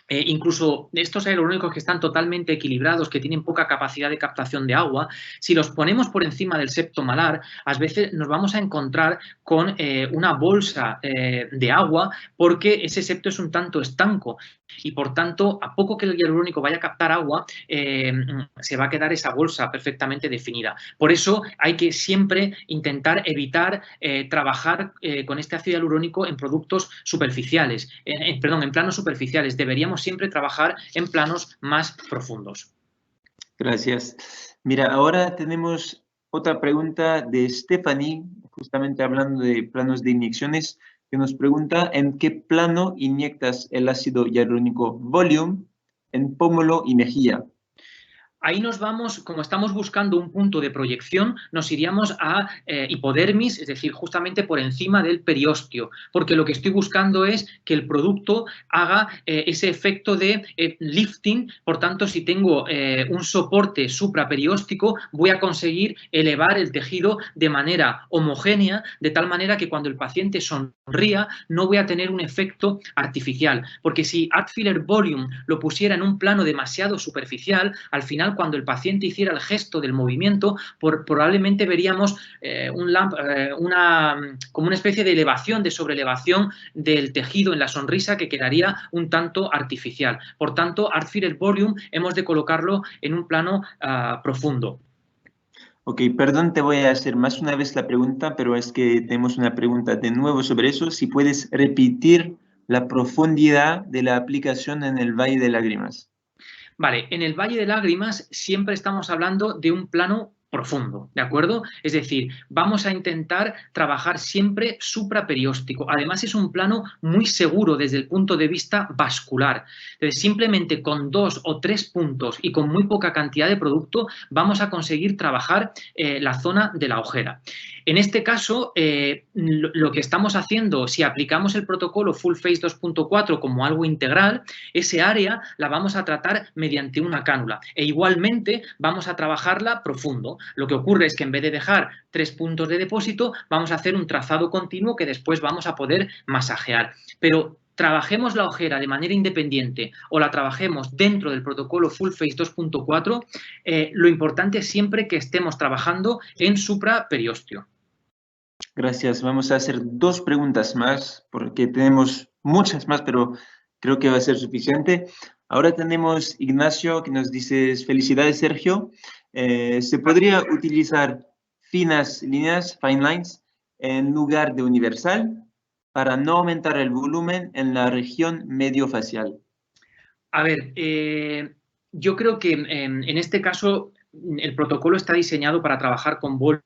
incluso estos hialurónicos que están totalmente equilibrados, que tienen poca capacidad de captación de agua, si los ponemos por encima del septo malar, a veces nos vamos a encontrar con una bolsa de agua porque ese septo es un tanto estanco y por tanto, a poco que el hialurónico vaya a captar agua, se va a quedar esa bolsa perfectamente definida. Por eso hay que siempre intentar evitar trabajar con este ácido hialurónico en productos superficiales, en planos superficiales. Deberíamos siempre trabajar en planos más profundos.
Gracias. Mira, ahora tenemos otra pregunta de Stephanie, justamente hablando de planos de inyecciones, que nos pregunta en qué plano inyectas el ácido hialurónico Volume en pómulo y mejilla.
Ahí nos vamos, como estamos buscando un punto de proyección, nos iríamos a hipodermis, es decir, justamente por encima del periósteo, porque lo que estoy buscando es que el producto haga ese efecto de lifting. Por tanto, si tengo un soporte supraperióstico, voy a conseguir elevar el tejido de manera homogénea, de tal manera que cuando el paciente sonría no voy a tener un efecto artificial, porque si Art Filler Volume lo pusiera en un plano demasiado superficial, al final cuando el paciente hiciera el gesto del movimiento, probablemente veríamos como una especie de elevación, de sobreelevación del tejido en la sonrisa que quedaría un tanto artificial. Por tanto, Art Filler Volume hemos de colocarlo en un plano profundo.
Ok, perdón, te voy a hacer más una vez la pregunta, pero es que tenemos una pregunta de nuevo sobre eso. Si puedes repetir la profundidad de la aplicación en el Valle de Lágrimas.
Vale, en el Valle de Lágrimas siempre estamos hablando de un plano profundo, ¿de acuerdo? Es decir, vamos a intentar trabajar siempre supraperióstico. Además, es un plano muy seguro desde el punto de vista vascular. Entonces, simplemente con 2 o 3 puntos y con muy poca cantidad de producto vamos a conseguir trabajar la zona de la ojera. En este caso, lo que estamos haciendo, si aplicamos el protocolo Full Face 2.4 como algo integral, ese área la vamos a tratar mediante una cánula e igualmente vamos a trabajarla profundo. Lo que ocurre es que en vez de dejar 3 puntos de depósito, vamos a hacer un trazado continuo que después vamos a poder masajear. Pero trabajemos la ojera de manera independiente o la trabajemos dentro del protocolo Full Face 2.4, lo importante es siempre que estemos trabajando en supraperiósteo.
Gracias. Vamos a hacer 2 preguntas más, porque tenemos muchas más, pero creo que va a ser suficiente. Ahora tenemos Ignacio que nos dice, felicidades Sergio. ¿Se podría utilizar finas líneas, fine lines, en lugar de universal para no aumentar el volumen en la región mediofacial?
A ver, yo creo que en este caso el protocolo está diseñado para trabajar con volume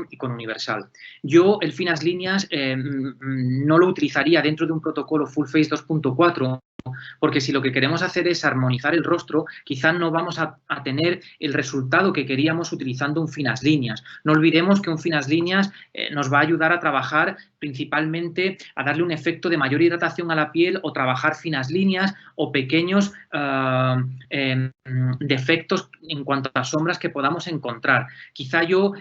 y con universal. Yo el finas líneas no lo utilizaría dentro de un protocolo Full Face 2.4 porque si lo que queremos hacer es armonizar el rostro, quizás no vamos a tener el resultado que queríamos utilizando un finas líneas. No olvidemos que un finas líneas nos va a ayudar a trabajar principalmente a darle un efecto de mayor hidratación a la piel o trabajar finas líneas o pequeños defectos en cuanto a sombras que podamos encontrar. Quizá yo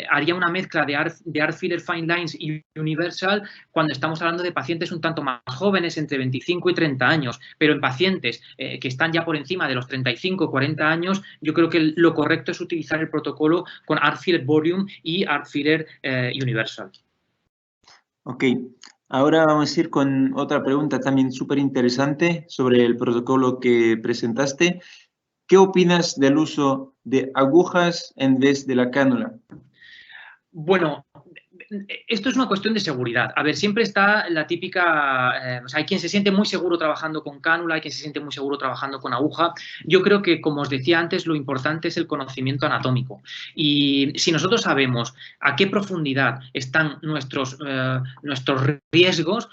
haría una mezcla de Art Filler Fine Lines y Universal cuando estamos hablando de pacientes un tanto más jóvenes, entre 25 y 30 años, pero en pacientes que están ya por encima de los 35 o 40 años, yo creo que lo correcto es utilizar el protocolo con Art Filler Volume y Art Filler Universal.
Ok, ahora vamos a ir con otra pregunta también súper interesante sobre el protocolo que presentaste. ¿Qué opinas del uso de agujas en vez de la cánula?
Bueno, esto es una cuestión de seguridad. A ver, siempre está la típica, o sea, hay quien se siente muy seguro trabajando con cánula, hay quien se siente muy seguro trabajando con aguja. Yo creo que, como os decía antes, lo importante es el conocimiento anatómico. Y si nosotros sabemos a qué profundidad están nuestros riesgos,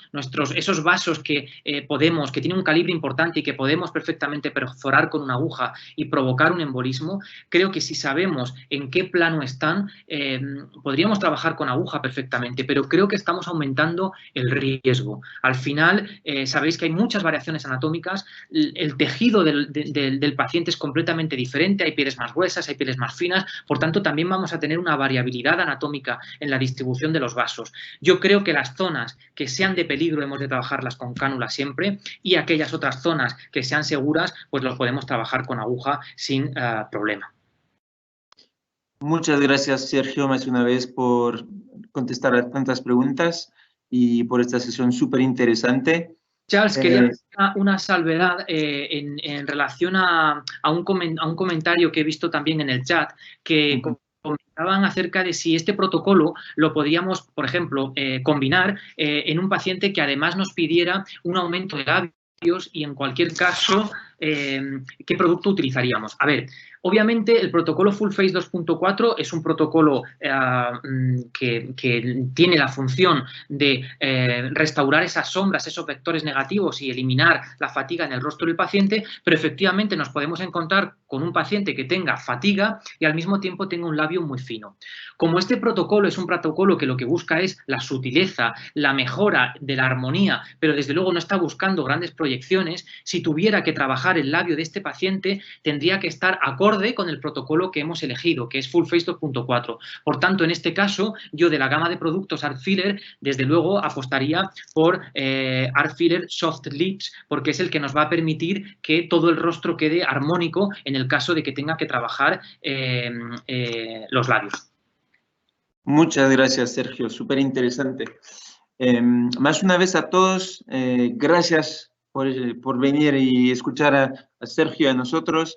esos vasos que que tienen un calibre importante y que podemos perfectamente perforar con una aguja y provocar un embolismo, creo que si sabemos en qué plano están, podríamos trabajar con aguja perfectamente, pero creo que estamos aumentando el riesgo. Al final, sabéis que hay muchas variaciones anatómicas, el tejido del paciente es completamente diferente, hay pieles más gruesas, hay pieles más finas, por tanto, también vamos a tener una variabilidad anatómica en la distribución de los vasos. Yo creo que las zonas que sean de peligro hemos de trabajarlas con cánula siempre y aquellas otras zonas que sean seguras, pues los podemos trabajar con aguja sin problema.
Muchas gracias, Sergio, más una vez por contestar a tantas preguntas y por esta sesión súper interesante.
Charles, quería hacer una salvedad en relación a un comentario que he visto también en el chat, que comentaban acerca de si este protocolo lo podíamos, por ejemplo, combinar en un paciente que además nos pidiera un aumento de labios y, en cualquier caso, ¿qué producto utilizaríamos? A ver, obviamente el protocolo Full Face 2.4 es un protocolo que tiene la función de restaurar esas sombras, esos vectores negativos y eliminar la fatiga en el rostro del paciente, pero efectivamente nos podemos encontrar con un paciente que tenga fatiga y al mismo tiempo tenga un labio muy fino. Como este protocolo es un protocolo que lo que busca es la sutileza, la mejora de la armonía, pero desde luego no está buscando grandes proyecciones, si tuviera que trabajar el labio de este paciente, tendría que estar acorde con el protocolo que hemos elegido, que es Full Face 2.4. Por tanto, en este caso, yo de la gama de productos Art Filler, desde luego apostaría por Art Filler Soft Lips, porque es el que nos va a permitir que todo el rostro quede armónico en el caso de que tenga que trabajar los labios.
Muchas gracias, Sergio. Súper interesante. Más una vez a todos, gracias por venir y escuchar a Sergio y a nosotros.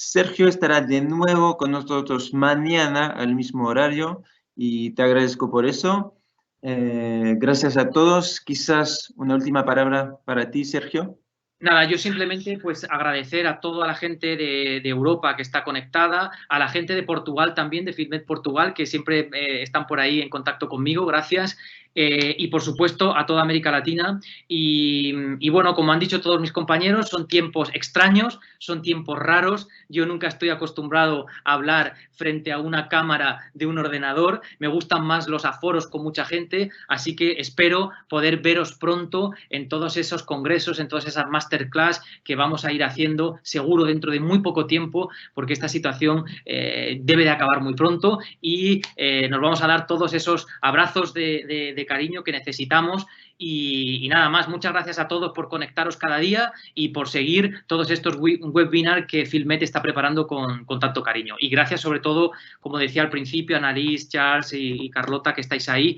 Sergio estará de nuevo con nosotros mañana al mismo horario y te agradezco por eso. Gracias a todos. Quizás una última palabra para ti, Sergio.
Nada, yo simplemente pues agradecer a toda la gente de Europa que está conectada, a la gente de Portugal también, de Filmed Portugal, que siempre están por ahí en contacto conmigo, gracias. Y por supuesto a toda América Latina. Y bueno, como han dicho todos mis compañeros, son tiempos extraños, son tiempos raros. Yo nunca estoy acostumbrado a hablar frente a una cámara de un ordenador. Me gustan más los aforos con mucha gente, así que espero poder veros pronto en todos esos congresos, en todas esas masterclass que vamos a ir haciendo seguro dentro de muy poco tiempo, porque esta situación debe de acabar muy pronto y nos vamos a dar todos esos abrazos de cariño que necesitamos y nada más. Muchas gracias a todos por conectaros cada día y por seguir todos estos webinars que Filmed está preparando con tanto cariño. Y gracias sobre todo, como decía al principio, Annalise, Charles y Carlota, que estáis ahí,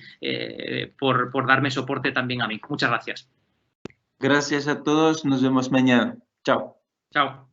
por darme soporte también a mí. Muchas gracias.
Gracias a todos. Nos vemos mañana. Chao.
Chao.